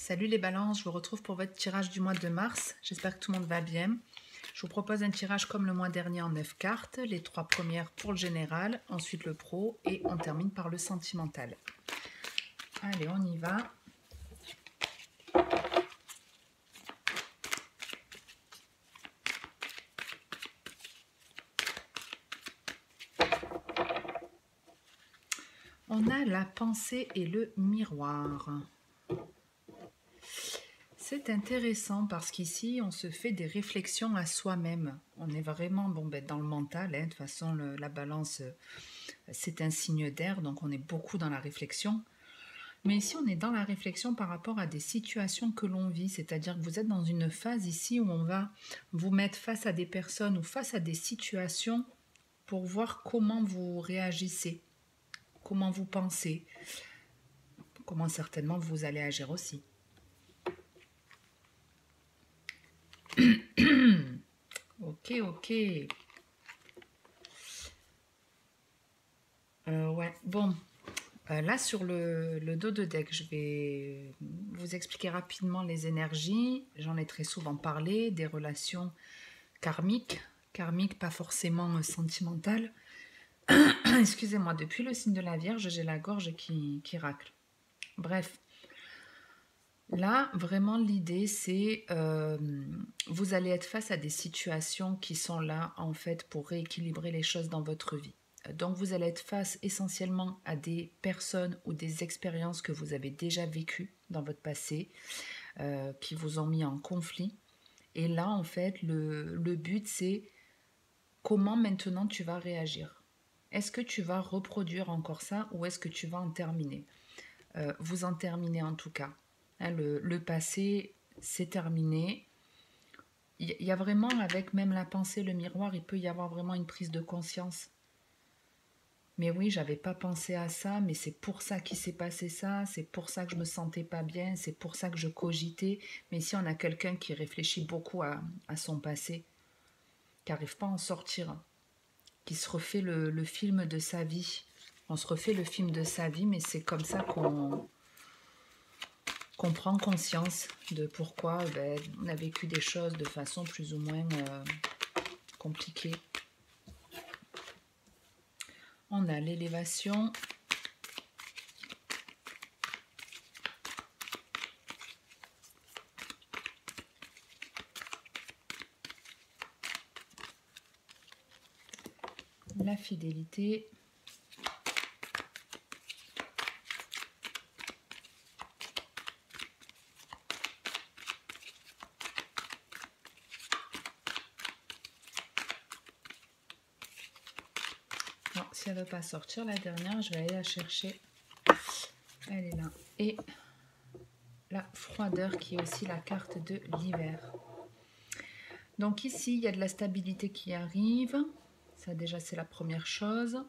Salut les balances, je vous retrouve pour votre tirage du mois de mars. J'espère que tout le monde va bien. Je vous propose un tirage comme le mois dernier en 9 cartes. Les 3 premières pour le général, ensuite le pro et on termine par le sentimental. Allez, on y va. On a la pensée et le miroir. C'est intéressant parce qu'ici, on se fait des réflexions à soi-même. On est vraiment dans le mental. De toute façon, la balance, c'est un signe d'air, donc on est beaucoup dans la réflexion. Mais ici, on est dans la réflexion par rapport à des situations que l'on vit. C'est-à-dire que vous êtes dans une phase ici où on va vous mettre face à des personnes ou face à des situations pour voir comment vous réagissez, comment vous pensez, comment certainement vous allez agir aussi. Ok. Ouais, bon. Là, sur le dos de deck, je vais vous expliquer rapidement les énergies. J'en ai très souvent parlé, des relations karmiques. Karmiques, pas forcément sentimentales. Excusez-moi, depuis le signe de la Vierge, j'ai la gorge qui racle. Bref. Là, vraiment, l'idée, c'est vous allez être face à des situations qui sont là, en fait, pour rééquilibrer les choses dans votre vie. Donc, vous allez être face essentiellement à des personnes ou des expériences que vous avez déjà vécues dans votre passé, qui vous ont mis en conflit. Et là, en fait, le but, c'est comment maintenant tu vas réagir. Est-ce que tu vas reproduire encore ça ou est-ce que tu vas en terminer? Vous en terminez en tout cas. Hein, le passé, c'est terminé. Il y a vraiment, avec même la pensée, le miroir, il peut y avoir vraiment une prise de conscience. Mais oui, j'avais pas pensé à ça, mais c'est pour ça qu'il s'est passé ça, c'est pour ça que je me sentais pas bien, c'est pour ça que je cogitais. Mais ici, on a quelqu'un qui réfléchit beaucoup à son passé, qui n'arrive pas à en sortir, qui se refait le film de sa vie. On se refait le film de sa vie, mais c'est comme ça qu'on prend conscience de pourquoi on a vécu des choses de façon plus ou moins compliquée. On a l'élévation. La fidélité. Non, si elle ne veut pas sortir, la dernière, je vais aller la chercher. Elle est là. Et la froideur qui est aussi la carte de l'hiver. Donc ici, il y a de la stabilité qui arrive. Ça déjà, c'est la première chose.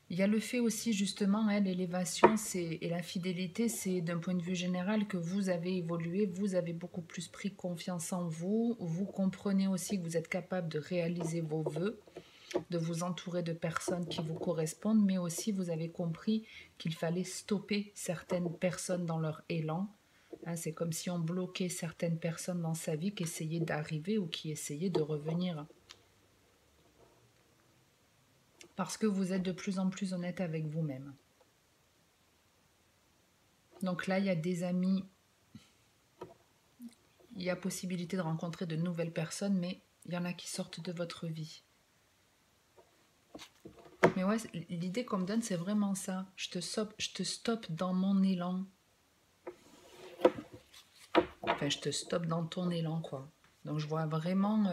Il y a le fait aussi justement, l'élévation et la fidélité, c'est d'un point de vue général que vous avez évolué, vous avez beaucoup plus pris confiance en vous, vous comprenez aussi que vous êtes capable de réaliser vos vœux, de vous entourer de personnes qui vous correspondent, mais aussi vous avez compris qu'il fallait stopper certaines personnes dans leur élan. Hein, c'est comme si on bloquait certaines personnes dans sa vie qui essayaient d'arriver ou qui essayaient de revenir. Parce que vous êtes de plus en plus honnête avec vous-même. Donc là, il y a des amis, il y a possibilité de rencontrer de nouvelles personnes, mais il y en a qui sortent de votre vie. Mais ouais, l'idée qu'on me donne, c'est vraiment ça. Je te stoppe dans mon élan. Enfin, je te stoppe dans ton élan, quoi. Donc, je vois vraiment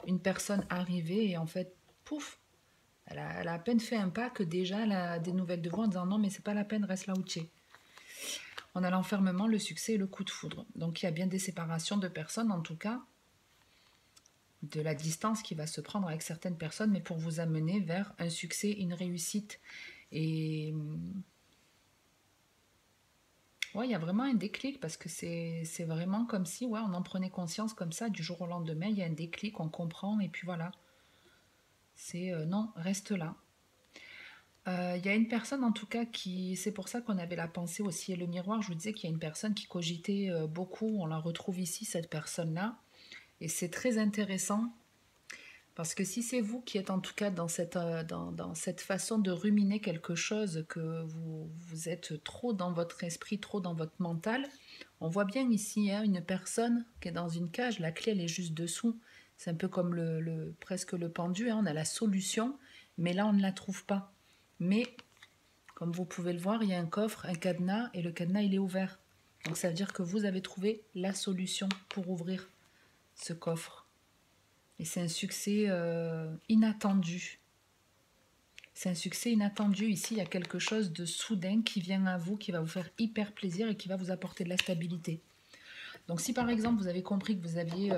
une personne arriver et en fait, pouf, elle a à peine fait un pas que déjà, elle a des nouvelles de vous en disant non, mais c'est pas la peine, reste là où tu es. On a l'enfermement, le succès et le coup de foudre. Donc, il y a bien des séparations de personnes, en tout cas, de la distance qui va se prendre avec certaines personnes, mais pour vous amener vers un succès, une réussite. Et ouais, il y a vraiment un déclic parce que c'est vraiment comme si on en prenait conscience comme ça du jour au lendemain. Il y a un déclic, on comprend et puis voilà. C'est non, reste là. Il y a une personne en tout cas qui, c'est pour ça qu'on avait la pensée aussi et le miroir. Je vous disais qu'il y a une personne qui cogitait beaucoup. On la retrouve ici, cette personne-là. Et c'est très intéressant parce que si c'est vous qui êtes en tout cas dans cette façon de ruminer quelque chose, que vous êtes trop dans votre esprit, trop dans votre mental, on voit bien ici hein, une personne qui est dans une cage, la clé elle est juste dessous. C'est un peu comme presque le pendu, hein, on a la solution, mais là on ne la trouve pas. Mais comme vous pouvez le voir, il y a un coffre, un cadenas, et le cadenas il est ouvert. Donc ça veut dire que vous avez trouvé la solution pour ouvrir ce coffre. Et c'est un succès inattendu. C'est un succès inattendu. Ici, il y a quelque chose de soudain qui vient à vous, qui va vous faire hyper plaisir et qui va vous apporter de la stabilité. Donc si par exemple, vous avez compris que vous aviez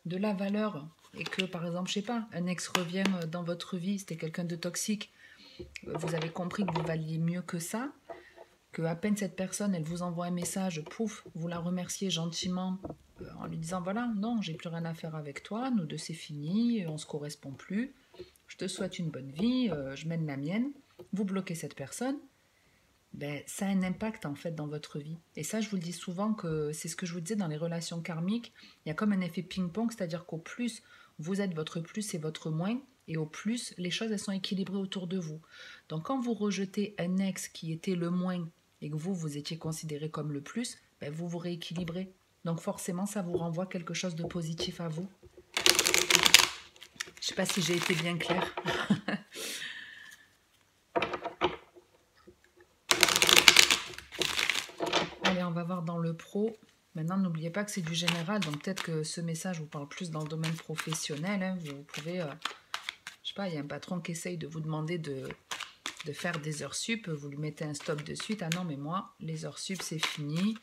de la valeur et que par exemple, je sais pas, un ex revient dans votre vie, c'était quelqu'un de toxique, vous avez compris que vous valiez mieux que ça, que à peine cette personne, elle vous envoie un message, pouf, vous la remerciez gentiment en lui disant voilà, non, j'ai plus rien à faire avec toi, nous deux c'est fini, on se correspond plus, je te souhaite une bonne vie, je mène la mienne, vous bloquez cette personne, ben, ça a un impact en fait dans votre vie. Et ça, je vous le dis souvent que c'est ce que je vous disais dans les relations karmiques, il y a comme un effet ping-pong, c'est-à-dire qu'au plus vous êtes votre plus et votre moins, et au plus les choses elles sont équilibrées autour de vous. Donc quand vous rejetez un ex qui était le moins et que vous étiez considéré comme le plus, ben, vous vous rééquilibrez. Donc forcément, ça vous renvoie quelque chose de positif à vous. Je ne sais pas si j'ai été bien claire. Allez, on va voir dans le pro. Maintenant, n'oubliez pas que c'est du général, donc peut-être que ce message vous parle plus dans le domaine professionnel. Hein. Vous pouvez, je sais pas, il y a un patron qui essaye de vous demander de faire des heures sup, vous lui mettez un stop de suite. Ah non, mais moi, les heures sup, c'est fini.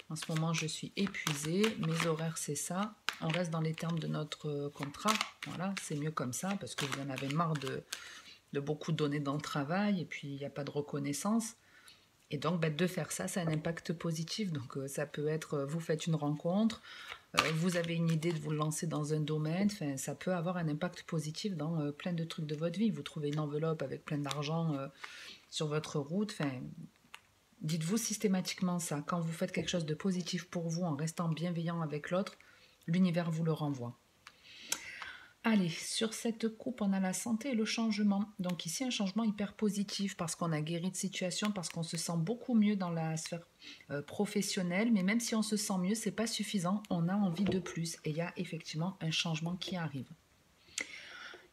En ce moment, je suis épuisée. Mes horaires, c'est ça. On reste dans les termes de notre contrat. Voilà, c'est mieux comme ça parce que vous en avez marre de beaucoup donner dans le travail et puis il n'y a pas de reconnaissance. Et donc, de faire ça, ça a un impact positif. Donc, ça peut être, vous faites une rencontre, vous avez une idée de vous lancer dans un domaine, enfin, ça peut avoir un impact positif dans plein de trucs de votre vie. Vous trouvez une enveloppe avec plein d'argent sur votre route, enfin, dites-vous systématiquement ça. Quand vous faites quelque chose de positif pour vous, en restant bienveillant avec l'autre, l'univers vous le renvoie. Allez, sur cette coupe, on a la santé et le changement. Donc ici, un changement hyper positif parce qu'on a guéri de situation, parce qu'on se sent beaucoup mieux dans la sphère professionnelle. Mais même si on se sent mieux, c'est pas suffisant. On a envie de plus. Et il y a effectivement un changement qui arrive.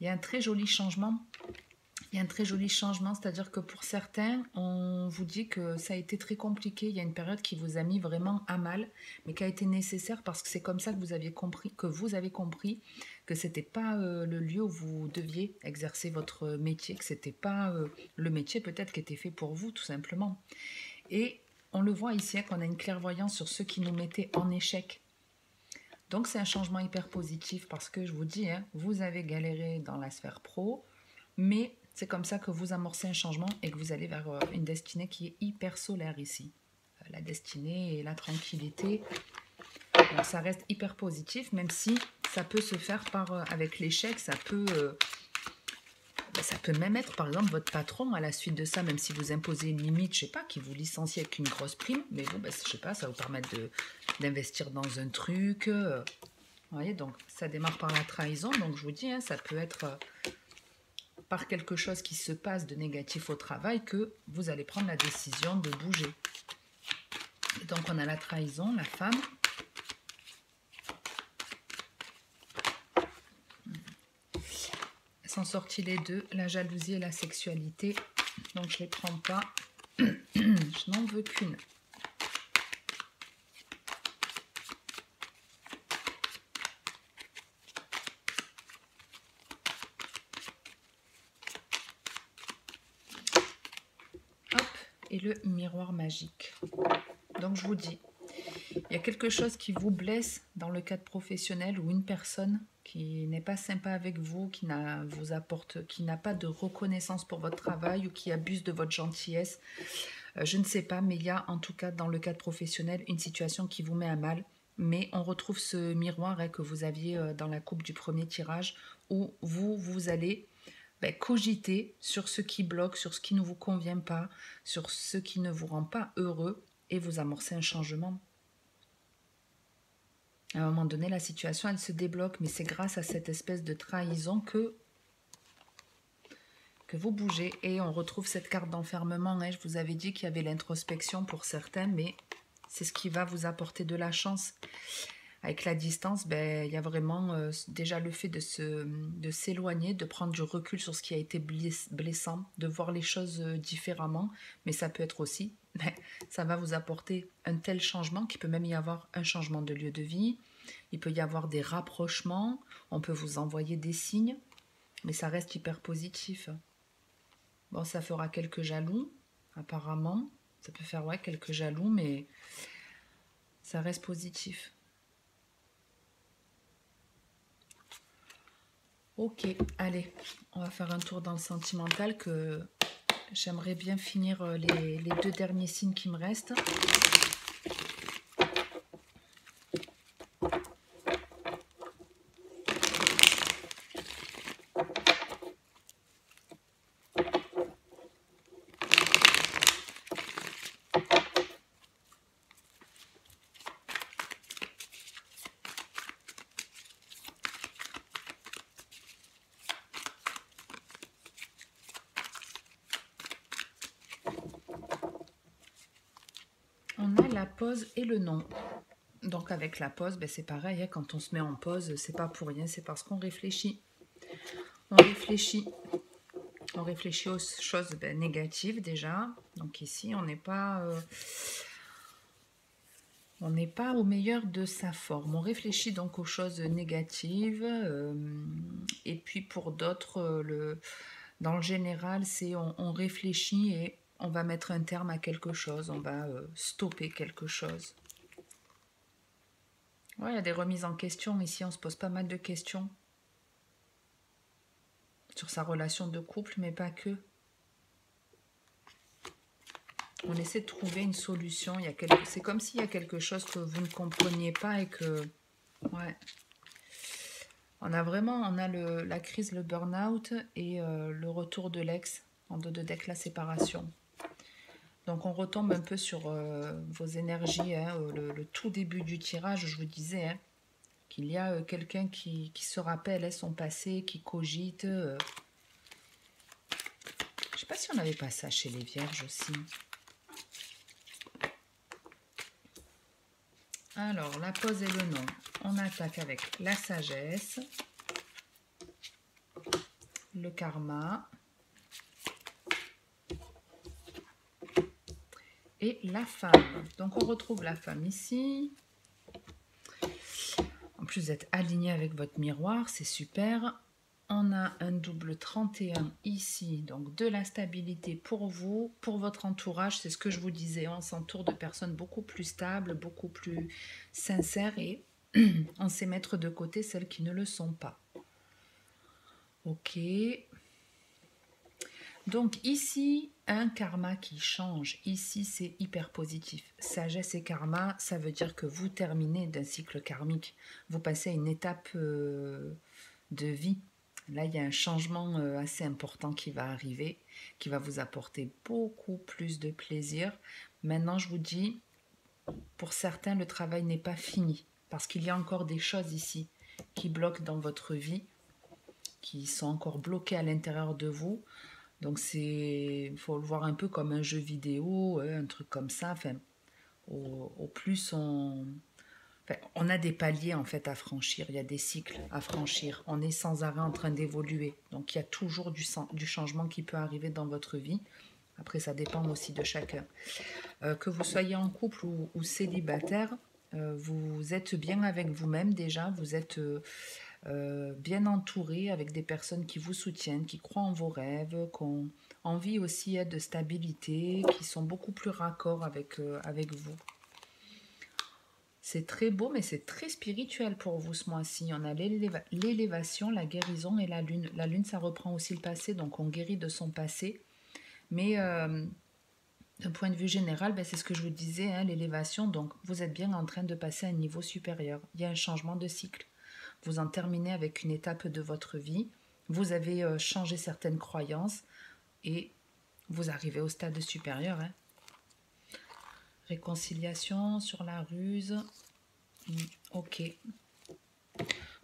Il y a un très joli changement. Il y a un très joli changement, c'est-à-dire que pour certains, on vous dit que ça a été très compliqué. Il y a une période qui vous a mis vraiment à mal, mais qui a été nécessaire parce que c'est comme ça que vous avez compris que c'était pas le lieu où vous deviez exercer votre métier, que c'était pas le métier peut-être qui était fait pour vous, tout simplement. Et on le voit ici, hein, qu'on a une clairvoyance sur ceux qui nous mettaient en échec. Donc c'est un changement hyper positif parce que je vous dis, hein, vous avez galéré dans la sphère pro, mais c'est comme ça que vous amorcez un changement et que vous allez vers une destinée qui est hyper solaire ici. La destinée et la tranquillité. Donc ça reste hyper positif, même si ça peut se faire avec l'échec. Ça peut même être, par exemple, votre patron à la suite de ça, même si vous imposez une limite, je sais pas, qui vous licencie avec une grosse prime. Mais bon, je sais pas, ça va vous permettre d'investir dans un truc. Vous voyez, donc ça démarre par la trahison. Donc je vous dis, hein, ça peut être... par quelque chose qui se passe de négatif au travail que vous allez prendre la décision de bouger. Et donc on a la trahison, la femme. Sont sortis les deux, la jalousie et la sexualité. Donc je ne les prends pas. Je n'en veux qu'une. Et le miroir magique. Donc je vous dis, il y a quelque chose qui vous blesse dans le cadre professionnel ou une personne qui n'est pas sympa avec vous, qui n'a pas de reconnaissance pour votre travail ou qui abuse de votre gentillesse. Je ne sais pas, mais il y a en tout cas dans le cadre professionnel une situation qui vous met à mal. Mais on retrouve ce miroir que vous aviez dans la coupe du premier tirage où vous allez ben, cogiter sur ce qui bloque, sur ce qui ne vous convient pas, sur ce qui ne vous rend pas heureux et vous amorcer un changement. À un moment donné, la situation, elle se débloque, mais c'est grâce à cette espèce de trahison que vous bougez. Et on retrouve cette carte d'enfermement. Hein. Je vous avais dit qu'il y avait l'introspection pour certains, mais c'est ce qui va vous apporter de la chance. Avec la distance, ben, il y a vraiment déjà le fait de s'éloigner, de prendre du recul sur ce qui a été blessant, de voir les choses différemment. Mais ça peut être aussi, ben, ça va vous apporter un tel changement qu'il peut même y avoir un changement de lieu de vie. Il peut y avoir des rapprochements, on peut vous envoyer des signes, mais ça reste hyper positif. Bon, ça fera quelques jaloux, apparemment. Ça peut faire ouais, quelques jaloux, mais ça reste positif. Ok, allez, on va faire un tour dans le sentimental que j'aimerais bien finir les 2 derniers signes qui me restent. On a la pause et le non. Donc avec la pause, ben c'est pareil, hein, quand on se met en pause, c'est pas pour rien, c'est parce qu'on réfléchit. On réfléchit. On réfléchit aux choses ben, négatives déjà. Donc ici, on n'est pas au meilleur de sa forme. On réfléchit donc aux choses négatives. Et puis pour d'autres, dans le général, c'est on réfléchit et on va mettre un terme à quelque chose. On va stopper quelque chose. Ouais, il y a des remises en question ici. On se pose pas mal de questions sur sa relation de couple, mais pas que. On essaie de trouver une solution. C'est comme s'il y a quelque chose que vous ne compreniez pas et que... Ouais. On a la crise, le burn-out et le retour de l'ex en dos de deck, la séparation. Donc on retombe un peu sur vos énergies. Hein, le tout début du tirage, je vous disais hein, qu'il y a quelqu'un qui se rappelle son passé, qui cogite. Je ne sais pas si on n'avait pas ça chez les vierges aussi. Alors, la pause et le non. On attaque avec la sagesse, le karma et la femme. Donc, on retrouve la femme ici. En plus, vous êtes aligné avec votre miroir, c'est super. On a un double 31 ici, donc de la stabilité pour vous, pour votre entourage. C'est ce que je vous disais, on s'entoure de personnes beaucoup plus stables, beaucoup plus sincères et on sait mettre de côté celles qui ne le sont pas. Ok. Donc ici, un karma qui change. Ici, c'est hyper positif. Sagesse et karma, ça veut dire que vous terminez d'un cycle karmique. Vous passez à une étape de vie. Là, il y a un changement assez important qui va arriver, qui va vous apporter beaucoup plus de plaisir. Maintenant, je vous dis, pour certains, le travail n'est pas fini, parce qu'il y a encore des choses ici qui bloquent dans votre vie, qui sont encore bloquées à l'intérieur de vous. Donc, il faut le voir un peu comme un jeu vidéo, un truc comme ça. Enfin, au plus on a des paliers en fait à franchir, il y a des cycles à franchir. On est sans arrêt en train d'évoluer. Donc, il y a toujours du changement qui peut arriver dans votre vie. Après, ça dépend aussi de chacun. Que vous soyez en couple ou célibataire, vous êtes bien avec vous-même déjà. Vous êtes bien entouré avec des personnes qui vous soutiennent, qui croient en vos rêves, qui ont envie aussi de stabilité, qui sont beaucoup plus raccord avec vous. C'est très beau, mais c'est très spirituel pour vous ce mois-ci. On a l'élévation, la guérison et la lune. La lune, ça reprend aussi le passé, donc on guérit de son passé. Mais d'un point de vue général, c'est ce que je vous disais, hein, l'élévation. Donc vous êtes bien en train de passer à un niveau supérieur. Il y a un changement de cycle. Vous en terminez avec une étape de votre vie. vous avez changé certaines croyances et vous arrivez au stade supérieur. Hein. Réconciliation sur la ruse. Ok.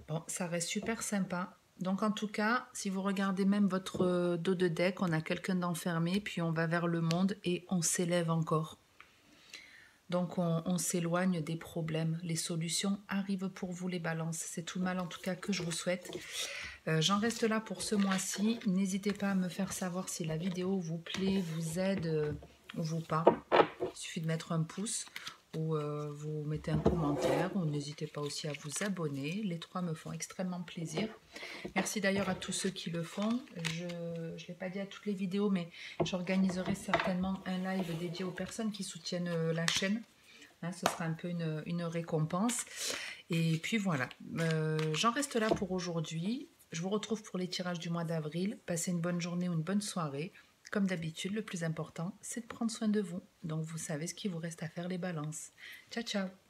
Bon, ça reste super sympa. Donc en tout cas, si vous regardez même votre dos de deck, on a quelqu'un d'enfermé, puis on va vers le monde et on s'élève encore. Donc on s'éloigne des problèmes. Les solutions arrivent pour vous les balances. C'est tout le mal en tout cas que je vous souhaite. J'en reste là pour ce mois-ci. N'hésitez pas à me faire savoir si la vidéo vous plaît, vous aide ou vous pas. Il suffit de mettre un pouce ou vous mettez un commentaire. Ou n'hésitez pas aussi à vous abonner. Les trois me font extrêmement plaisir. Merci d'ailleurs à tous ceux qui le font. Je ne l'ai pas dit à toutes les vidéos, mais j'organiserai certainement un live dédié aux personnes qui soutiennent la chaîne. Hein, ce sera un peu une récompense. Et puis voilà, j'en reste là pour aujourd'hui. Je vous retrouve pour les tirages du mois d'avril. Passez une bonne journée ou une bonne soirée. Comme d'habitude, le plus important, c'est de prendre soin de vous. Donc vous savez ce qu'il vous reste à faire, les balances. Ciao, ciao!